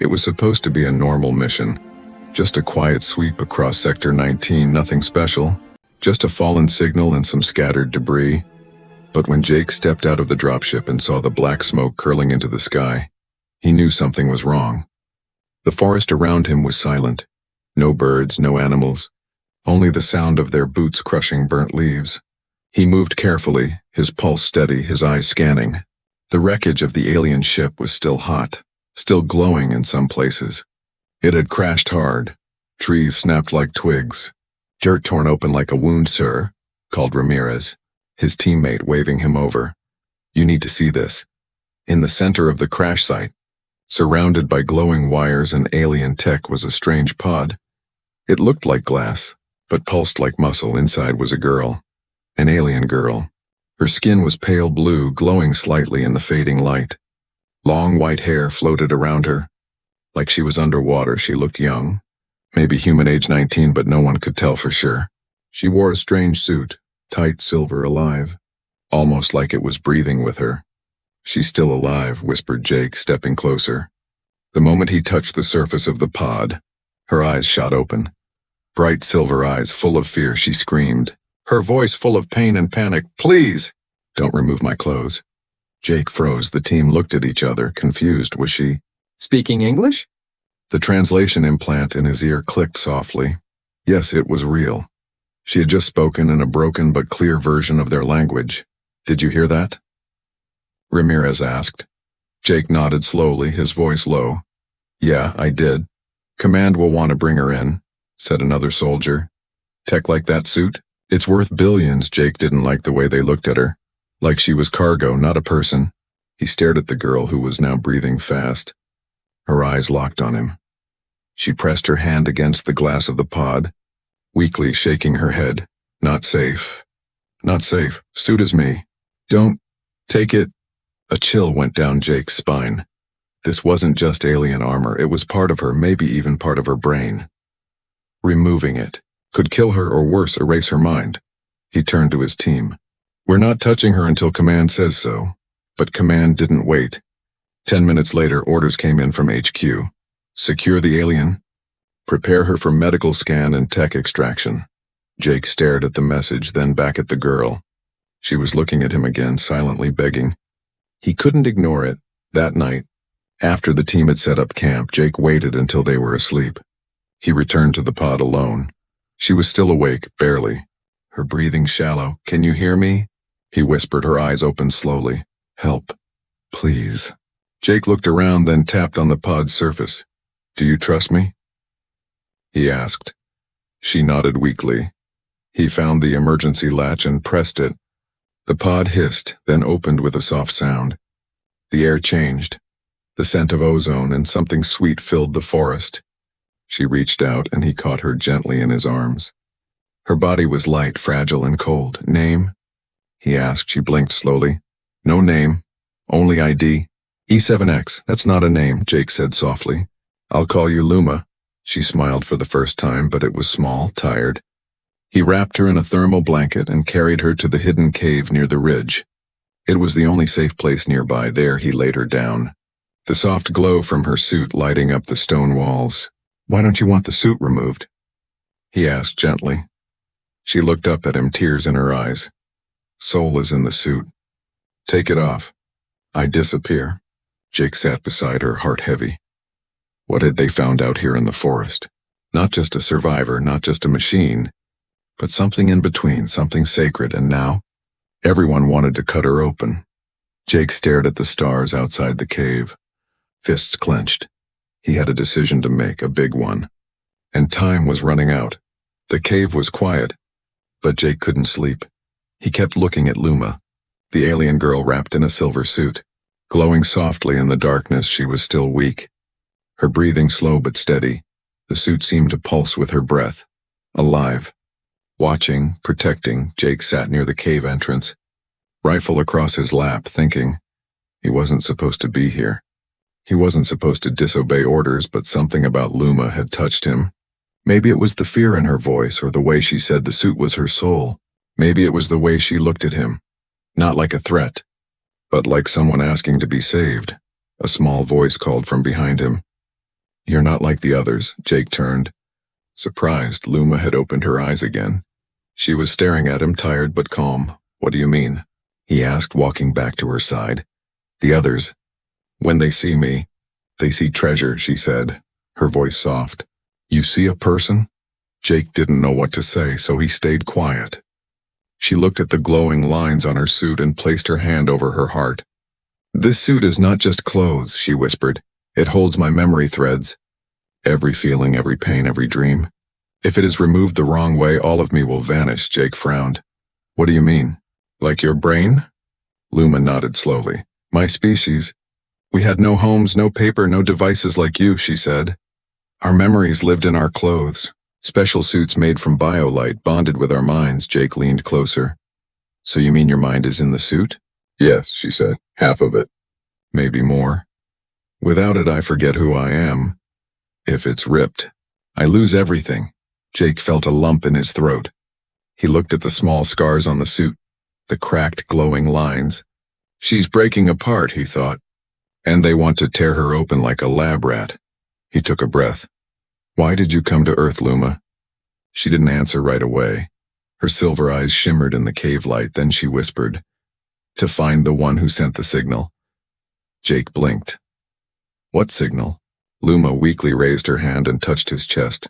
It was supposed to be a normal mission. Just a quiet sweep across Sector 19, nothing special. Just a fallen signal and some scattered debris. But when Jake stepped out of the dropship and saw the black smoke curling into the sky, he knew something was wrong. The forest around him was silent. No birds, no animals. Only the sound of their boots crushing burnt leaves. He moved carefully, his pulse steady, his eyes scanning. The wreckage of the alien ship was still hot, still glowing in some places. It had crashed hard. Trees snapped like twigs. Dirt torn open like a wound, sir, called Ramirez, his teammate waving him over. You need to see this. In the center of the crash site, surrounded by glowing wires and alien tech, was a strange pod. It looked like glass, but pulsed like muscle. Inside was a girl. An alien girl. Her skin was pale blue, glowing slightly in the fading light. Long white hair floated around her. Like she was underwater, she looked young. Maybe human age 19, but no one could tell for sure. She wore a strange suit, tight, silver, alive. Almost like it was breathing with her. She's still alive, whispered Jake, stepping closer. The moment he touched the surface of the pod, her eyes shot open. Bright silver eyes full of fear, she screamed. Her voice full of pain and panic. Please! Don't remove my clothes. Jake froze. The team looked at each other, confused. Was she speaking English? The translation implant in his ear clicked softly. Yes, it was real. She had just spoken in a broken but clear version of their language. Did you hear that? Ramirez asked. Jake nodded slowly, his voice low. Yeah, I did. Command will want to bring her in, said another soldier. Tech like that suit? It's worth billions. Jake didn't like the way they looked at her. Like she was cargo, not a person. He stared at the girl who was now breathing fast. Her eyes locked on him. She pressed her hand against the glass of the pod, weakly shaking her head. Not safe. Not safe. Suit is me. Don't take it. A chill went down Jake's spine. This wasn't just alien armor. It was part of her, maybe even part of her brain. Removing it could kill her or worse, erase her mind. He turned to his team. We're not touching her until Command says so. But Command didn't wait. 10 minutes later, orders came in from HQ. Secure the alien. Prepare her for medical scan and tech extraction. Jake stared at the message, then back at the girl. She was looking at him again, silently begging. He couldn't ignore it. That night, after the team had set up camp, Jake waited until they were asleep. He returned to the pod alone. She was still awake, barely. Her breathing shallow. Can you hear me? He whispered, her eyes opened slowly. Help. Please. Jake looked around, then tapped on the pod's surface. Do you trust me? He asked. She nodded weakly. He found the emergency latch and pressed it. The pod hissed, then opened with a soft sound. The air changed. The scent of ozone and something sweet filled the forest. She reached out, and he caught her gently in his arms. Her body was light, fragile, and cold. Name? He asked. She blinked slowly. No name. Only ID. E7X. That's not a name, Jake said softly. I'll call you Luma. She smiled for the first time, but it was small, tired. He wrapped her in a thermal blanket and carried her to the hidden cave near the ridge. It was the only safe place nearby. There he laid her down. The soft glow from her suit lighting up the stone walls. Why don't you want the suit removed? He asked gently. She looked up at him, tears in her eyes. Soul is in the suit. Take it off. I disappear. Jake sat beside her, heart heavy. What had they found out here in the forest? Not just a survivor, not just a machine, but something in between, something sacred, and now everyone wanted to cut her open. Jake stared at the stars outside the cave, fists clenched. He had a decision to make, a big one. And time was running out. The cave was quiet, but Jake couldn't sleep. He kept looking at Luma, the alien girl wrapped in a silver suit. Glowing softly in the darkness, she was still weak. Her breathing slow but steady. The suit seemed to pulse with her breath. Alive. Watching, protecting, Jake sat near the cave entrance, rifle across his lap, thinking. He wasn't supposed to be here. He wasn't supposed to disobey orders, but something about Luma had touched him. Maybe it was the fear in her voice, or the way she said the suit was her soul. Maybe it was the way she looked at him. Not like a threat, but like someone asking to be saved. A small voice called from behind him. You're not like the others, Jake turned. Surprised, Luma had opened her eyes again. She was staring at him, tired but calm. What do you mean? He asked, walking back to her side. The others. When they see me, they see treasure, she said, her voice soft. You see a person? Jake didn't know what to say, so he stayed quiet. She looked at the glowing lines on her suit and placed her hand over her heart. This suit is not just clothes, she whispered. It holds my memory threads. Every feeling, every pain, every dream. If it is removed the wrong way, all of me will vanish, Jake frowned. What do you mean? Like your brain? Luma nodded slowly. My species. We had no homes, no paper, no devices like you, she said. Our memories lived in our clothes. Special suits made from biolight bonded with our minds. Jake leaned closer. So you mean your mind is in the suit? Yes, she said. Half of it. Maybe more. Without it, I forget who I am. If it's ripped, I lose everything. Jake felt a lump in his throat. He looked at the small scars on the suit, the cracked, glowing lines. She's breaking apart, he thought. And they want to tear her open like a lab rat. He took a breath. Why did you come to Earth, Luma? She didn't answer right away. Her silver eyes shimmered in the cave light, then she whispered, to find the one who sent the signal. Jake blinked. What signal? Luma weakly raised her hand and touched his chest,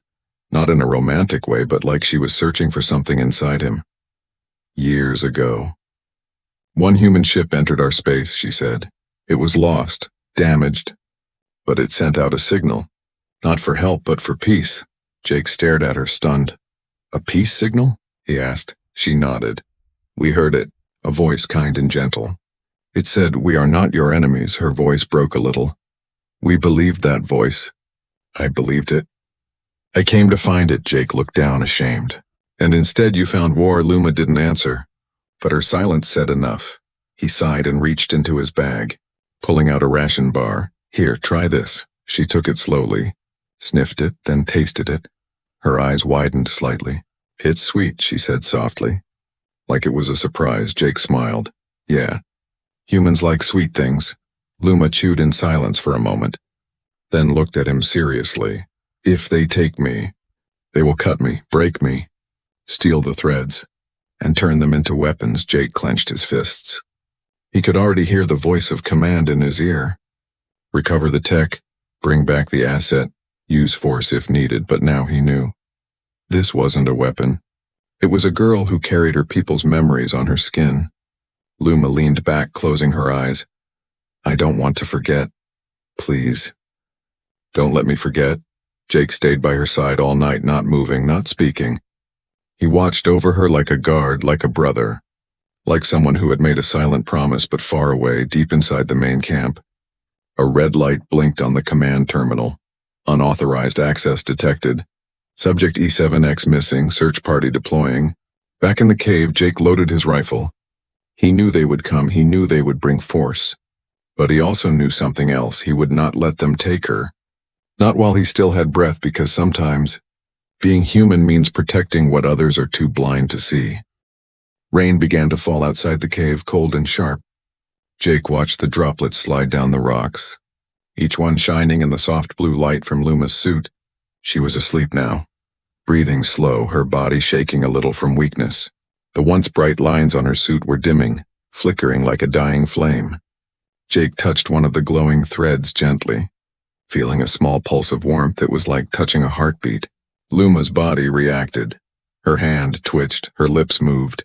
not in a romantic way, but like she was searching for something inside him. Years ago. One human ship entered our space, she said. It was lost, damaged, but it sent out a signal. Not for help, but for peace. Jake stared at her, stunned. A peace signal? He asked. She nodded. We heard it, a voice kind and gentle. It said, we are not your enemies. Her voice broke a little. We believed that voice. I believed it. I came to find it. Jake looked down, ashamed. And instead you found war. Luma didn't answer, but her silence said enough. He sighed and reached into his bag, pulling out a ration bar. Here, try this. She took it slowly, sniffed it, then tasted it. Her eyes widened slightly. It's sweet, she said softly. Like it was a surprise, Jake smiled. Yeah. Humans like sweet things. Luma chewed in silence for a moment, then looked at him seriously. If they take me, they will cut me, break me, steal the threads, and turn them into weapons. Jake clenched his fists. He could already hear the voice of command in his ear. Recover the tech, bring back the asset, use force if needed, but now he knew. This wasn't a weapon. It was a girl who carried her people's memories on her skin. Luma leaned back, closing her eyes. I don't want to forget. Please. Don't let me forget. Jake stayed by her side all night, not moving, not speaking. He watched over her like a guard, like a brother, like someone who had made a silent promise but far away, deep inside the main camp. A red light blinked on the command terminal. Unauthorized access detected. Subject E7X missing, search party deploying. Back in the cave, Jake loaded his rifle. He knew they would come, he knew they would bring force. But he also knew something else. He would not let them take her. Not while he still had breath, because sometimes being human means protecting what others are too blind to see. Rain began to fall outside the cave, cold and sharp. Jake watched the droplets slide down the rocks, each one shining in the soft blue light from Luma's suit. She was asleep now, breathing slow, her body shaking a little from weakness. The once bright lines on her suit were dimming, flickering like a dying flame. Jake touched one of the glowing threads gently, feeling a small pulse of warmth. It was like touching a heartbeat. Luma's body reacted. Her hand twitched, her lips moved.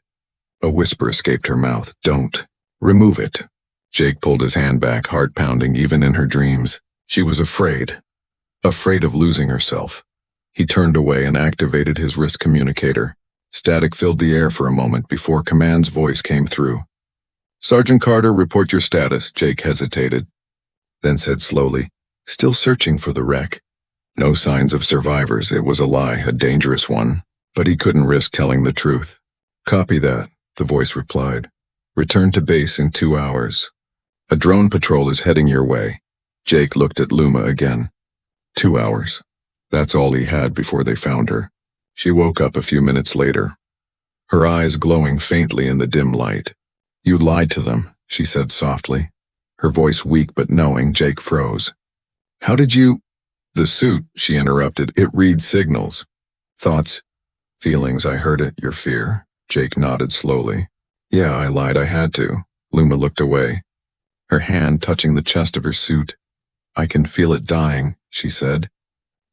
A whisper escaped her mouth. Don't. Remove it. Jake pulled his hand back, heart pounding even in her dreams. She was afraid. Afraid of losing herself. He turned away and activated his wrist communicator. Static filled the air for a moment before Command's voice came through. Sergeant Carter, report your status. Jake hesitated, then said slowly, still searching for the wreck. No signs of survivors. It was a lie, a dangerous one, but he couldn't risk telling the truth. Copy that, the voice replied. Return to base in 2 hours. A drone patrol is heading your way. Jake looked at Luma again. 2 hours. That's all he had before they found her. She woke up a few minutes later, her eyes glowing faintly in the dim light. You lied to them, she said softly, her voice weak but knowing. Jake froze. How did you? The suit, she interrupted, it reads signals. Thoughts, feelings, I heard it, your fear. Jake nodded slowly. Yeah, I lied, I had to. Luma looked away, her hand touching the chest of her suit. I can feel it dying, she said.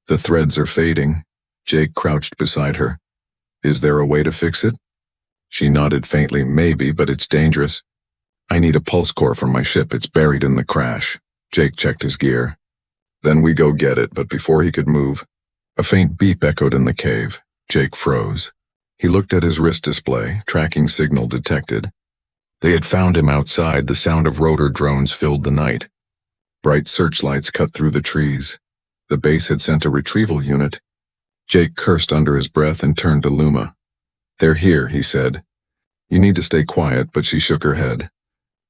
The threads are fading. Jake crouched beside her. Is there a way to fix it? She nodded faintly, maybe, but it's dangerous. I need a pulse core from my ship, it's buried in the crash. Jake checked his gear. Then we go get it, but before he could move, a faint beep echoed in the cave. Jake froze. He looked at his wrist display, tracking signal detected. They had found him outside, the sound of rotor drones filled the night. Bright searchlights cut through the trees. The base had sent a retrieval unit. Jake cursed under his breath and turned to Luma. They're here, he said. You need to stay quiet, but she shook her head,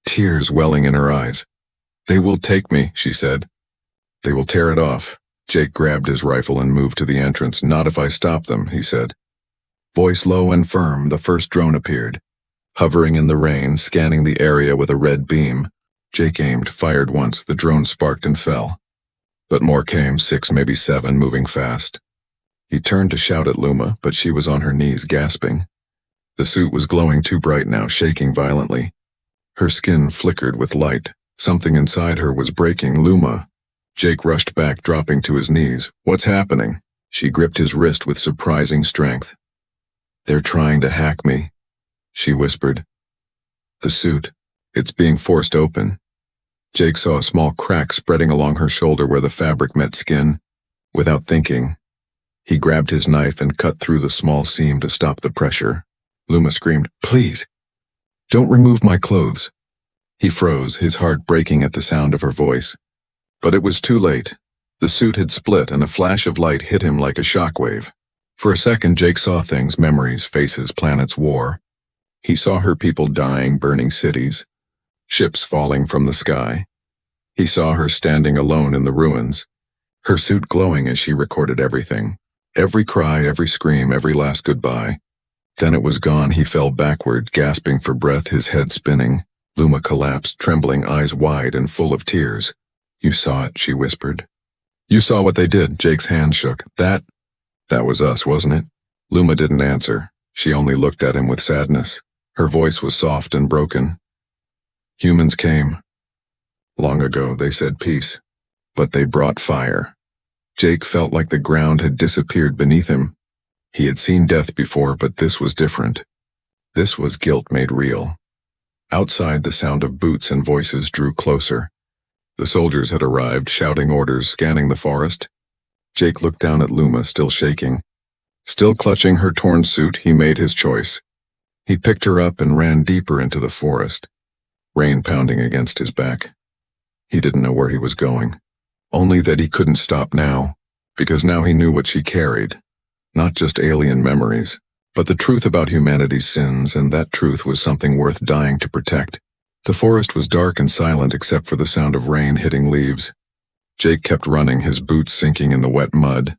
tears welling in her eyes. They will take me, she said. They will tear it off. Jake grabbed his rifle and moved to the entrance. Not if I stop them, he said. Voice low and firm, the first drone appeared. Hovering in the rain, scanning the area with a red beam. Jake aimed, fired once, the drone sparked and fell. But more came, 6, maybe 7, moving fast. He turned to shout at Luma, but she was on her knees, gasping. The suit was glowing too bright now, shaking violently. Her skin flickered with light. Something inside her was breaking. Luma. Jake rushed back, dropping to his knees. What's happening? She gripped his wrist with surprising strength. They're trying to hack me, she whispered. The suit. It's being forced open. Jake saw a small crack spreading along her shoulder where the fabric met skin. Without thinking, he grabbed his knife and cut through the small seam to stop the pressure. Luma screamed, Please, don't remove my clothes. He froze, his heart breaking at the sound of her voice. But it was too late. The suit had split and a flash of light hit him like a shockwave. For a second, Jake saw things, memories, faces, planets, war. He saw her people dying, burning cities, ships falling from the sky. He saw her standing alone in the ruins, her suit glowing as she recorded everything. Every cry, every scream, every last goodbye. Then it was gone. He fell backward, gasping for breath, his head spinning. Luma collapsed, trembling, eyes wide and full of tears. You saw it, she whispered. You saw what they did. Jake's hand shook. That was us, wasn't it? Luma didn't answer. She only looked at him with sadness. Her voice was soft and broken. Humans came. Long ago, they said peace. But they brought fire. Jake felt like the ground had disappeared beneath him. He had seen death before, but this was different. This was guilt made real. Outside, the sound of boots and voices drew closer. The soldiers had arrived, shouting orders, scanning the forest. Jake looked down at Luma, still shaking. Still clutching her torn suit, he made his choice. He picked her up and ran deeper into the forest, rain pounding against his back. He didn't know where he was going, only that he couldn't stop now, because now he knew what she carried. Not just alien memories, but the truth about humanity's sins, and that truth was something worth dying to protect. The forest was dark and silent except for the sound of rain hitting leaves. Jake kept running, his boots sinking in the wet mud.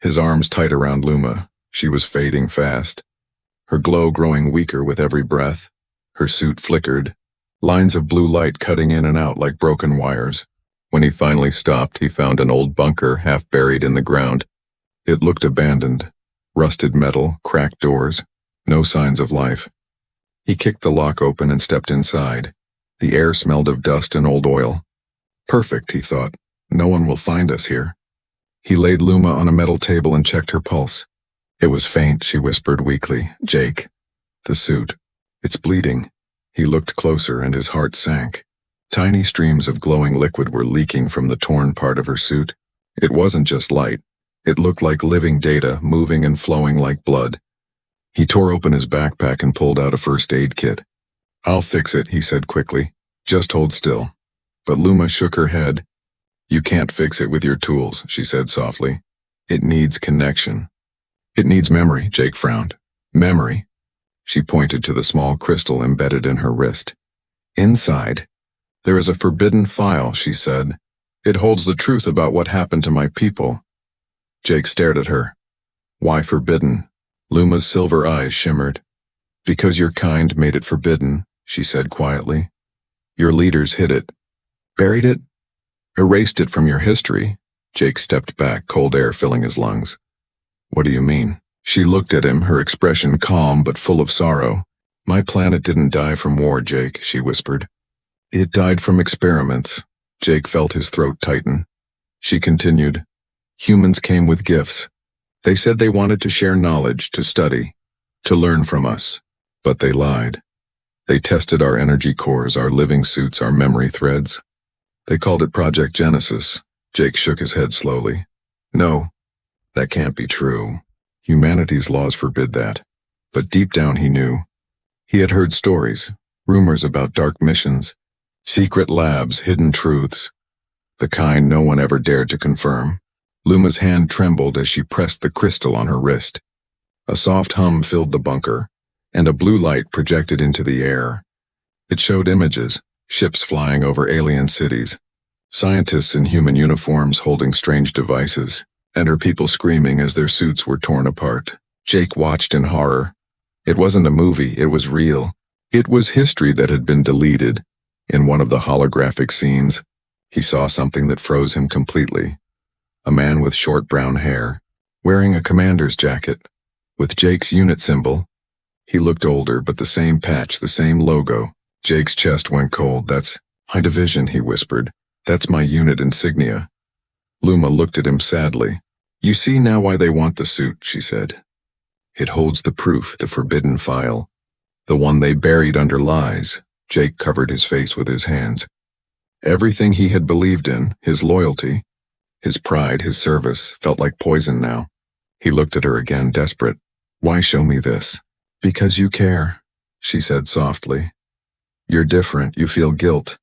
His arms tight around Luma. She was fading fast, her glow growing weaker with every breath. Her suit flickered, lines of blue light cutting in and out like broken wires. When he finally stopped, he found an old bunker half buried in the ground. It looked abandoned. Rusted metal, cracked doors, no signs of life. He kicked the lock open and stepped inside. The air smelled of dust and old oil. Perfect, he thought. No one will find us here. He laid Luma on a metal table and checked her pulse. It was faint, she whispered weakly. Jake. The suit. It's bleeding. He looked closer and his heart sank. Tiny streams of glowing liquid were leaking from the torn part of her suit. It wasn't just light. It looked like living data, moving and flowing like blood. He tore open his backpack and pulled out a first aid kit. I'll fix it, he said quickly. Just hold still. But Luma shook her head. You can't fix it with your tools, she said softly. It needs connection. It needs memory, Jake frowned. Memory. She pointed to the small crystal embedded in her wrist. Inside, there is a forbidden file, she said. It holds the truth about what happened to my people. Jake stared at her. Why forbidden? Luma's silver eyes shimmered. Because your kind made it forbidden, she said quietly. Your leaders hid it. Buried it? Erased it from your history. Jake stepped back, cold air filling his lungs. What do you mean? She looked at him, her expression calm but full of sorrow. My planet didn't die from war, Jake, she whispered. It died from experiments. Jake felt his throat tighten. She continued. Humans came with gifts. They said they wanted to share knowledge, to study, to learn from us. But they lied. They tested our energy cores, our living suits, our memory threads. They called it Project Genesis. Jake shook his head slowly. No, that can't be true. Humanity's laws forbid that. But deep down he knew. He had heard stories, rumors about dark missions, secret labs, hidden truths, the kind no one ever dared to confirm. Luma's hand trembled as she pressed the crystal on her wrist. A soft hum filled the bunker, and a blue light projected into the air. It showed images, ships flying over alien cities, scientists in human uniforms holding strange devices, and her people screaming as their suits were torn apart. Jake watched in horror. It wasn't a movie, it was real. It was history that had been deleted. In one of the holographic scenes, he saw something that froze him completely. A man with short brown hair, wearing a commander's jacket, with Jake's unit symbol. He looked older, but the same patch, the same logo. Jake's chest went cold. That's my division, he whispered. That's my unit insignia. Luma looked at him sadly. You see now why they want the suit, she said. It holds the proof, the forbidden file. The one they buried under lies. Jake covered his face with his hands. Everything he had believed in, his loyalty, his pride, his service, felt like poison now. He looked at her again, desperate. Why show me this? Because you care, she said softly. You're different, you feel guilt.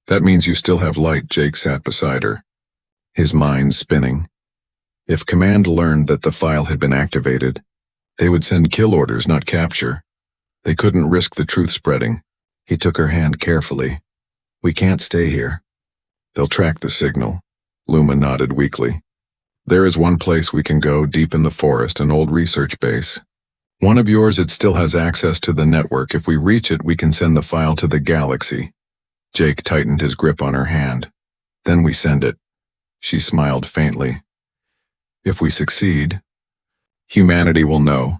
That means you still have light. Jake sat beside her, his mind spinning. If Command learned that the file had been activated, they would send kill orders, not capture. They couldn't risk the truth spreading. He took her hand carefully. We can't stay here. They'll track the signal. Luma nodded weakly. There is one place we can go, deep in the forest, an old research base. One of yours, it still has access to the network. If we reach it, we can send the file to the galaxy. Jake tightened his grip on her hand. Then we send it. She smiled faintly. If we succeed, humanity will know.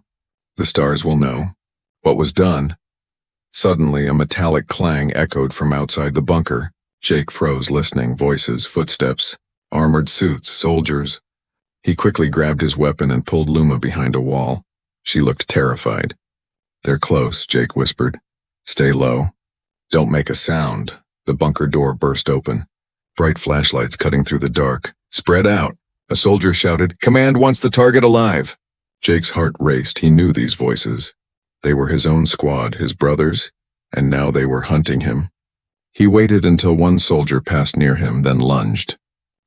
The stars will know. What was done? Suddenly, a metallic clang echoed from outside the bunker. Jake froze, listening. Voices, footsteps, armored suits, soldiers. He quickly grabbed his weapon and pulled Luma behind a wall. She looked terrified. They're close, Jake whispered. Stay low. Don't make a sound. The bunker door burst open. Bright flashlights cutting through the dark. Spread out. A soldier shouted, Command wants the target alive. Jake's heart raced. He knew these voices. They were his own squad, his brothers, and now they were hunting him. He waited until one soldier passed near him, then lunged.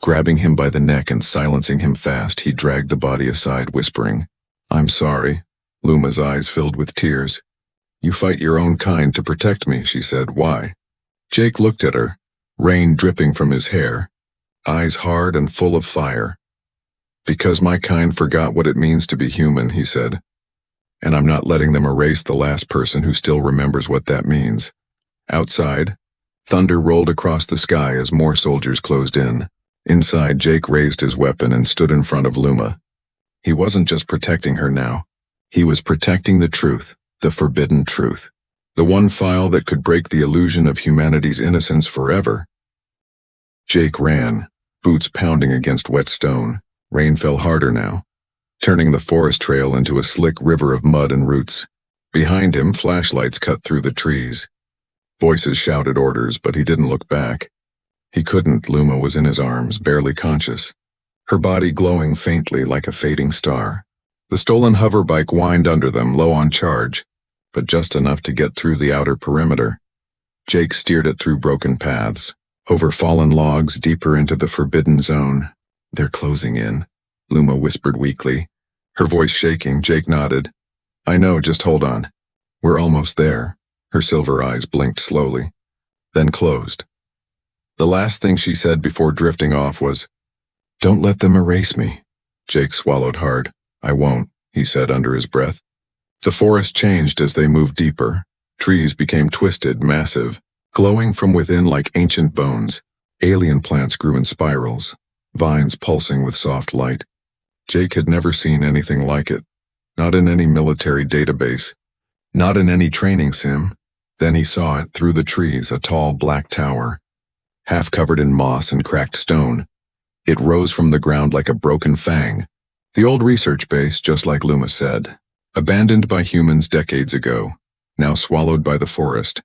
Grabbing him by the neck and silencing him fast, he dragged the body aside, whispering, I'm sorry. Luma's eyes filled with tears. You fight your own kind to protect me, she said. Why? Jake looked at her, rain dripping from his hair, eyes hard and full of fire. Because my kind forgot what it means to be human, he said. And I'm not letting them erase the last person who still remembers what that means. Outside, thunder rolled across the sky as more soldiers closed in. Inside, Jake raised his weapon and stood in front of Luma. He wasn't just protecting her now. He was protecting the truth, the forbidden truth. The one file that could break the illusion of humanity's innocence forever. Jake ran, boots pounding against wet stone. Rain fell harder now, turning the forest trail into a slick river of mud and roots. Behind him, flashlights cut through the trees. Voices shouted orders, but he didn't look back. He couldn't. Luma was in his arms, barely conscious, her body glowing faintly like a fading star. The stolen hoverbike whined under them, low on charge, but just enough to get through the outer perimeter. Jake steered it through broken paths, over fallen logs, deeper into the forbidden zone. They're closing in, Luma whispered weakly, her voice shaking. Jake nodded. I know, just hold on. We're almost there. Her silver eyes blinked slowly, then closed. The last thing she said before drifting off was, Don't let them erase me. Jake swallowed hard. I won't, he said under his breath. The forest changed as they moved deeper. Trees became twisted, massive, glowing from within like ancient bones. Alien plants grew in spirals. vines pulsing with soft light. Jake had never seen anything like it. Not in any military database. Not in any training sim. Then he saw it through the trees, a tall black tower, half covered in moss and cracked stone. It rose from the ground like a broken fang. The old research base, just like Luma said. Abandoned by humans decades ago, now swallowed by the forest.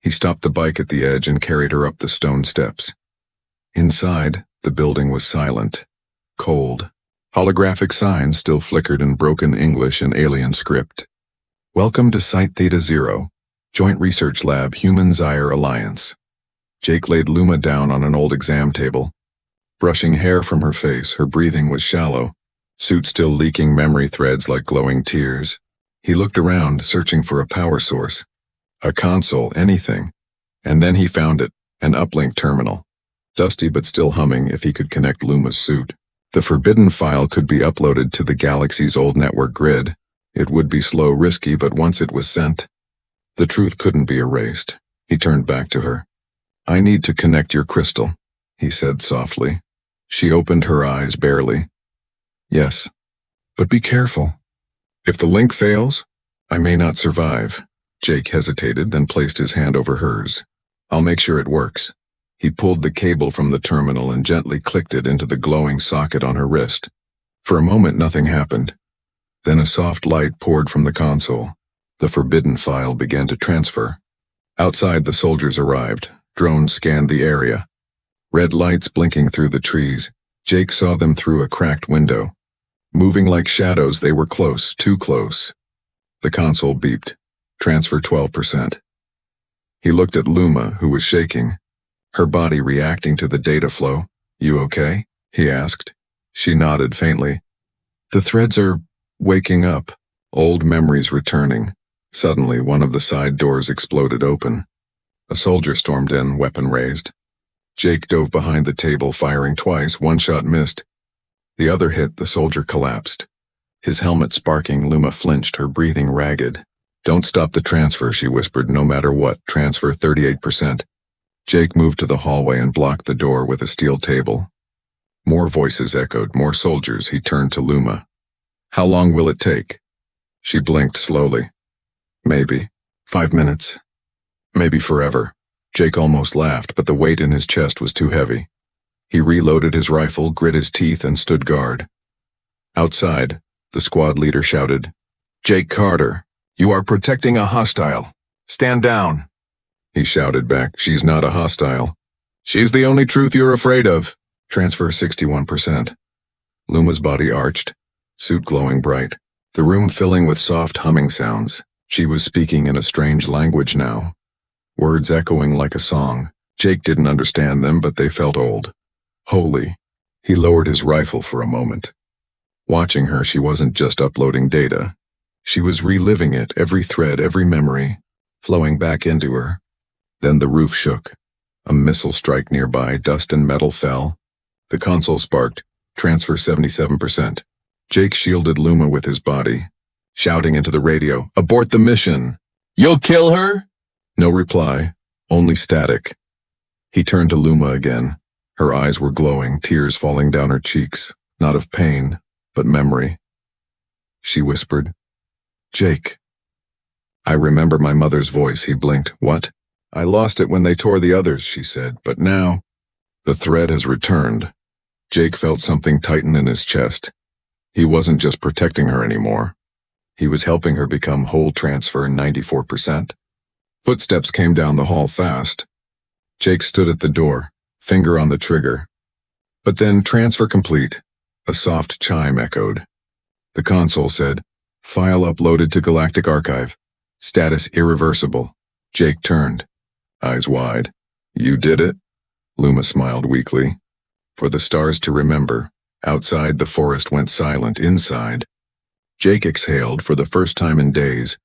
He stopped the bike at the edge and carried her up the stone steps. Inside, the building was silent, cold. Holographic signs still flickered in broken English and alien script. Welcome to Site Theta Zero, Joint Research Lab Human-Zyre Alliance. Jake laid Luma down on an old exam table. Brushing hair from her face, her breathing was shallow, suit still leaking memory threads like glowing tears. He looked around, searching for a power source. A console, anything. And then he found it, an uplink terminal. Dusty but still humming if he could connect Luma's suit. The forbidden file could be uploaded to the galaxy's old network grid. It would be slow, risky, but once it was sent, the truth couldn't be erased. He turned back to her. I need to connect your crystal, he said softly. She opened her eyes barely. Yes, but be careful. If the link fails, I may not survive. Jake hesitated, then placed his hand over hers. I'll make sure it works. He pulled the cable from the terminal and gently clicked it into the glowing socket on her wrist. For a moment, nothing happened. Then a soft light poured from the console. The forbidden file began to transfer. Outside, the soldiers arrived. Drones scanned the area. Red lights blinking through the trees. Jake saw them through a cracked window. Moving like shadows, they were close, too close. The console beeped. Transfer 12%. He looked at Luma, who was shaking, her body reacting to the data flow. You okay? He asked. She nodded faintly. The threads are waking up, old memories returning. Suddenly, one of the side doors exploded open. A soldier stormed in, weapon raised. Jake dove behind the table, firing twice. One shot missed. The other hit, the soldier collapsed. His helmet sparking, Luma flinched, her breathing ragged. Don't stop the transfer, she whispered, no matter what. Transfer 38%. Jake moved to the hallway and blocked the door with a steel table. More voices echoed, more soldiers. He turned to Luma. How long will it take? She blinked slowly. Maybe 5 minutes. Maybe forever. Jake almost laughed, but the weight in his chest was too heavy. He reloaded his rifle, grit his teeth, and stood guard. Outside, the squad leader shouted, Jake Carter, you are protecting a hostile. Stand down. He shouted back, she's not a hostile. She's the only truth you're afraid of. Transfer 61%. Luma's body arched, suit glowing bright, the room filling with soft humming sounds. She was speaking in a strange language now. Words echoing like a song. Jake didn't understand them, but they felt old. Holy. He lowered his rifle for a moment. Watching her, she wasn't just uploading data. She was reliving it, every thread, every memory, flowing back into her. Then the roof shook. A missile strike nearby, dust and metal fell. The console sparked. Transfer 77%. Jake shielded Luma with his body, shouting into the radio, abort the mission. You'll kill her? No reply, only static. He turned to Luma again. Her eyes were glowing, tears falling down her cheeks, not of pain, but memory. She whispered, Jake. I remember my mother's voice. He blinked. What? I lost it when they tore the others, she said, but now the thread has returned. Jake felt something tighten in his chest. He wasn't just protecting her anymore. He was helping her become whole. Transfer 94%. Footsteps came down the hall fast. Jake stood at the door, finger on the trigger. But then transfer complete. A soft chime echoed. The console said, file uploaded to Galactic Archive. Status irreversible. Jake turned, eyes wide. You did it? Luma smiled weakly. For the stars to remember. Outside, the forest went silent. Inside, Jake exhaled for the first time in days.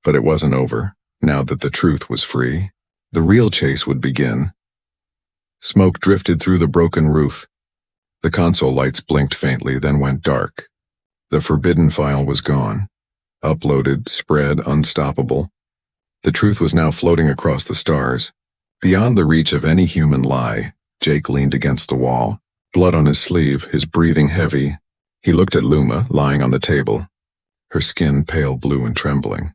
But it wasn't over. Now that the truth was free, the real chase would begin. Smoke drifted through the broken roof. The console lights blinked faintly, then went dark. The forbidden file was gone. Uploaded, spread, unstoppable. The truth was now floating across the stars. Beyond the reach of any human lie, Jake leaned against the wall. blood on his sleeve, his breathing heavy. He looked at Luma, lying on the table, her skin pale blue and trembling.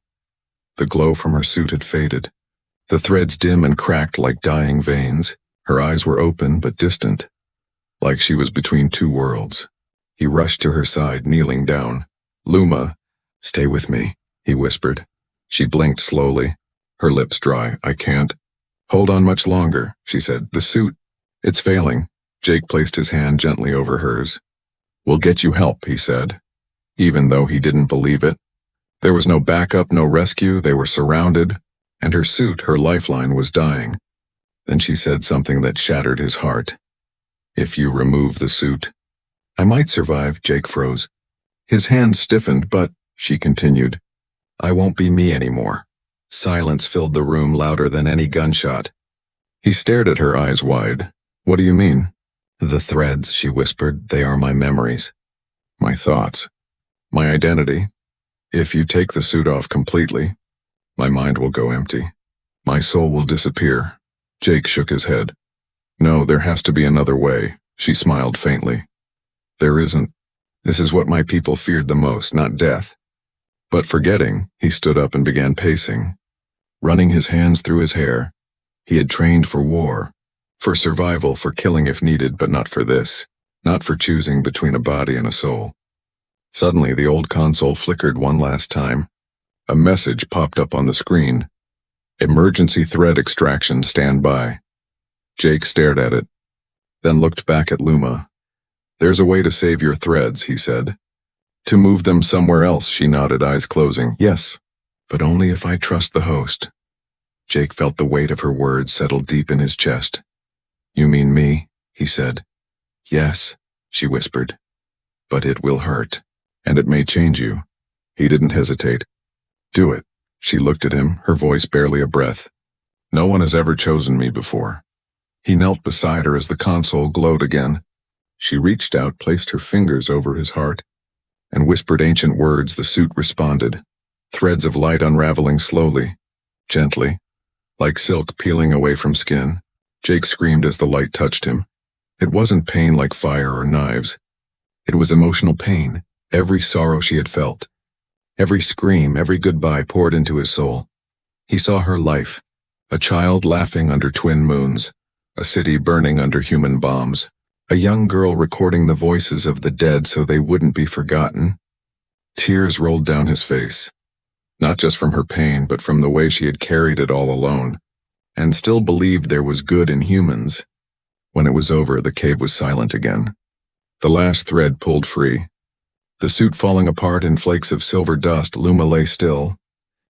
The glow from her suit had faded, the threads dim and cracked like dying veins. Her eyes were open but distant, like she was between two worlds. He rushed to her side, kneeling down. "Luma, stay with me," he whispered. She blinked slowly, her lips dry. "I can't hold on much longer," she said. "The suit, it's failing." Jake placed his hand gently over hers. "We'll get you help," he said, even though he didn't believe it. There was no backup, no rescue. They were surrounded, and her suit, her lifeline, was dying. Then she said something that shattered his heart. "If you remove the suit." "I might survive," Jake froze. His hands stiffened, "but," she continued, "I won't be me anymore." Silence filled the room, louder than any gunshot. He stared at her, eyes wide. "What do you mean?" "The threads," she whispered, "they are my memories. My thoughts. My identity. If you take the suit off completely, my mind will go empty. My soul will disappear." Jake shook his head. "No, there has to be another way." She smiled faintly. "There isn't. This is what my people feared the most, not death." But forgetting, he stood up and began pacing, running his hands through his hair. He had trained for war, for survival, for killing if needed, but not for this, not for choosing between a body and a soul. Suddenly, the old console flickered one last time. A message popped up on the screen. "Emergency thread extraction, stand by." Jake stared at it, then looked back at Luma. "There's a way to save your threads," he said. "To move them somewhere else," she nodded, eyes closing. "Yes, but only if I trust the host." Jake felt the weight of her words settle deep in his chest. "You mean me?" he said. "Yes," she whispered. "But it will hurt, and it may change you." He didn't hesitate. "Do it." She looked at him, her voice barely a breath. "No one has ever chosen me before." He knelt beside her as the console glowed again. She reached out, placed her fingers over his heart, and whispered ancient words. The suit responded, threads of light unraveling slowly, gently, like silk peeling away from skin. Jake screamed as the light touched him. It wasn't pain like fire or knives. It was emotional pain, every sorrow she had felt. Every scream, every goodbye poured into his soul. He saw her life, a child laughing under twin moons, a city burning under human bombs, a young girl recording the voices of the dead so they wouldn't be forgotten. Tears rolled down his face, not just from her pain, but from the way she had carried it all alone, and still believed there was good in humans. When it was over, the cave was silent again. The last thread pulled free. The suit falling apart in flakes of silver dust, Luma lay still,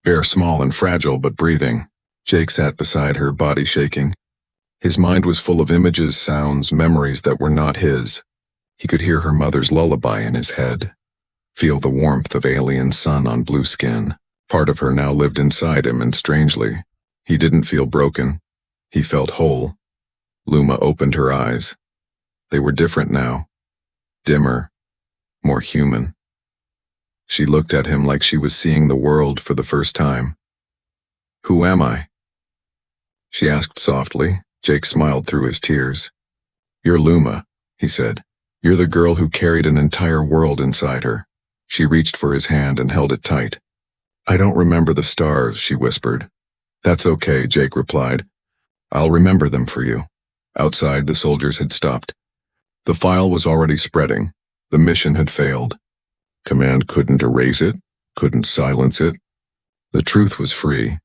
bare, small and fragile, but breathing. Jake sat beside her, body shaking. His mind was full of images, sounds, memories that were not his. He could hear her mother's lullaby in his head, feel the warmth of alien sun on blue skin. Part of her now lived inside him, and strangely, he didn't feel broken. He felt whole. Luma opened her eyes. They were different now, dimmer, more human. She looked at him like she was seeing the world for the first time. "Who am I?" she asked softly. Jake smiled through his tears. "You're Luma," he said. "You're the girl who carried an entire world inside her." She reached for his hand and held it tight. "I don't remember the stars," she whispered. "That's okay," Jake replied. "I'll remember them for you." Outside, the soldiers had stopped. The file was already spreading. The mission had failed. Command couldn't erase it, couldn't silence it. The truth was free.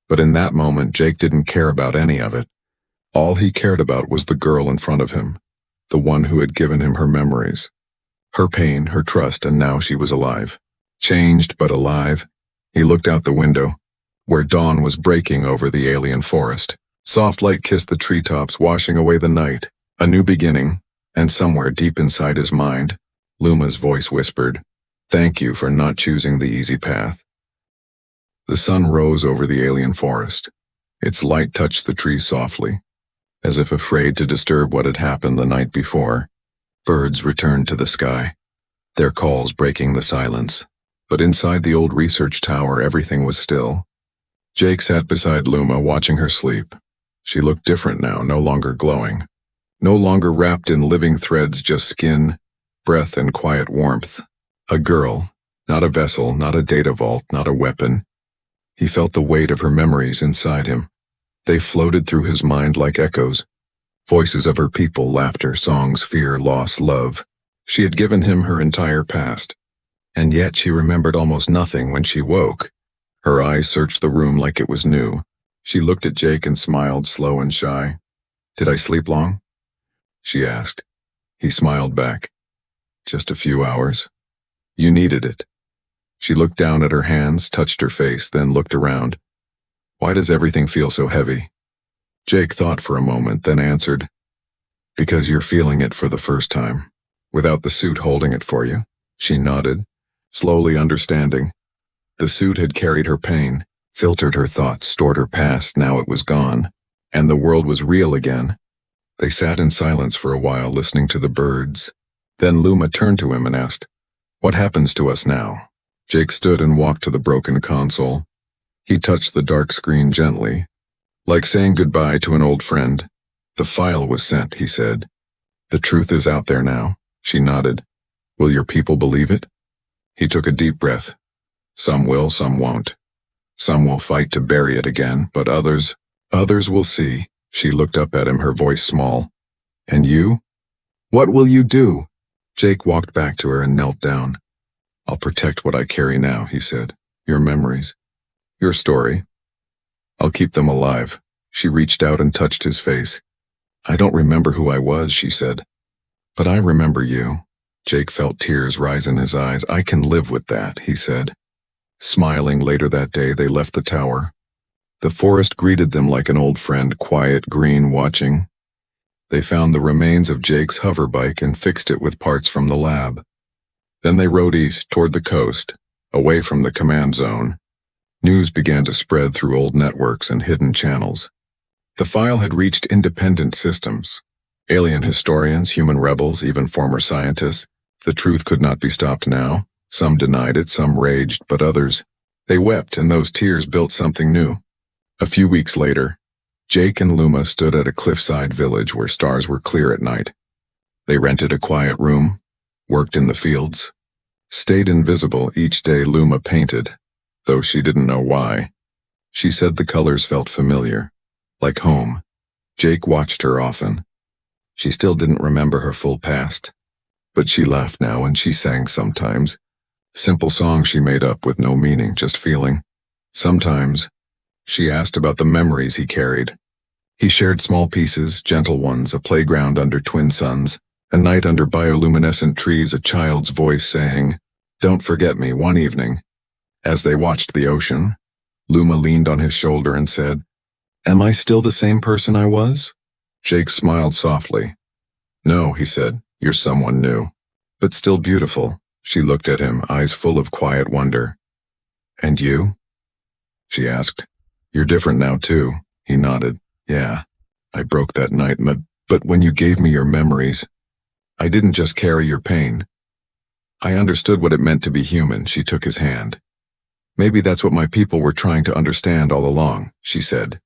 But in that moment, Jake didn't care about any of it. All he cared about was the girl in front of him, the one who had given him her memories, her pain, her trust, and now she was alive. Changed, but alive. He looked out the window, where dawn was breaking over the alien forest. Soft light kissed the treetops, washing away the night. A new beginning, and somewhere deep inside his mind, Luma's voice whispered, "Thank you for not choosing the easy path." The sun rose over the alien forest. Its light touched the trees softly, as if afraid to disturb what had happened the night before. Birds returned to the sky, their calls breaking the silence. But inside the old research tower, everything was still. Jake sat beside Luma, watching her sleep. She looked different now, no longer glowing. No longer wrapped in living threads, just skin, breath, and quiet warmth. A girl, not a vessel, not a data vault, not a weapon. He felt the weight of her memories inside him. They floated through his mind like echoes. Voices of her people, laughter, songs, fear, loss, love. She had given him her entire past. And yet she remembered almost nothing when she woke. Her eyes searched the room like it was new. She looked at Jake and smiled, slow and shy. "Did I sleep long?" she asked. He smiled back. "Just a few hours. You needed it." She looked down at her hands, touched her face, then looked around. "Why does everything feel so heavy?" Jake thought for a moment, then answered, "Because you're feeling it for the first time, without the suit holding it for you." She nodded, slowly understanding. The suit had carried her pain, filtered her thoughts, stored her past. Now it was gone, and the world was real again. They sat in silence for a while, listening to the birds. Then Luma turned to him and asked, "What happens to us now?" Jake stood and walked to the broken console. He touched the dark screen gently, like saying goodbye to an old friend. "The file was sent," he said. "The truth is out there now." She nodded. "Will your people believe it?" He took a deep breath. "Some will, some won't. Some will fight to bury it again, but others will see." She looked up at him, her voice small. "And you? What will you do?" Jake walked back to her and knelt down. "I'll protect what I carry now," he said. "Your memories. Your story. I'll keep them alive." She reached out and touched his face. "I don't remember who I was," she said. "But I remember you." Jake felt tears rise in his eyes. "I can live with that," he said. Smiling, later that day they left the tower. The forest greeted them like an old friend, quiet, green, watching. They found the remains of Jake's hover bike and fixed it with parts from the lab. Then they rode east toward the coast, away from the command zone. News began to spread through old networks and hidden channels. The file had reached independent systems. Alien historians, human rebels, even former scientists. The truth could not be stopped now. Some denied it, some raged, but others, they wept, and those tears built something new. A few weeks later, Jake and Luma stood at a cliffside village where stars were clear at night. They rented a quiet room, worked in the fields, stayed invisible. Each day Luma painted, though she didn't know why. She said the colors felt familiar, like home. Jake watched her often. She still didn't remember her full past, but she laughed now and she sang sometimes. Simple songs she made up with no meaning, just feeling. Sometimes, she asked about the memories he carried. He shared small pieces, gentle ones, a playground under twin suns, a night under bioluminescent trees, a child's voice saying, "Don't forget me," one evening. As they watched the ocean, Luma leaned on his shoulder and said, "Am I still the same person I was?" Jake smiled softly. "No," he said, "you're someone new, but still beautiful." She looked at him, eyes full of quiet wonder. "And you?" she asked. "You're different now, too." He nodded. "Yeah, I broke that night, but when you gave me your memories, I didn't just carry your pain. I understood what it meant to be human." She took his hand. "Maybe that's what my people were trying to understand all along," she said.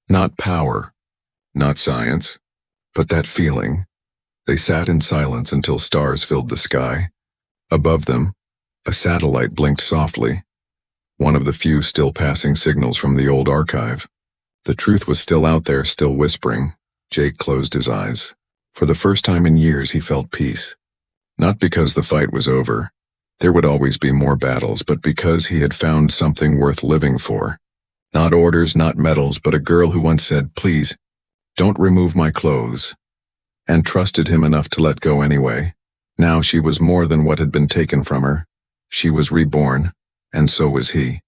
"Not power, not science, but that feeling." They sat in silence until stars filled the sky. Above them, a satellite blinked softly, one of the few still passing signals from the old archive. The truth was still out there, still whispering. Jake closed his eyes. For the first time in years he felt peace. Not because the fight was over. There would always be more battles, but because he had found something worth living for. Not orders, not medals, but a girl who once said, "Please, don't remove my clothes," and trusted him enough to let go anyway. Now she was more than what had been taken from her. She was reborn, and so was he.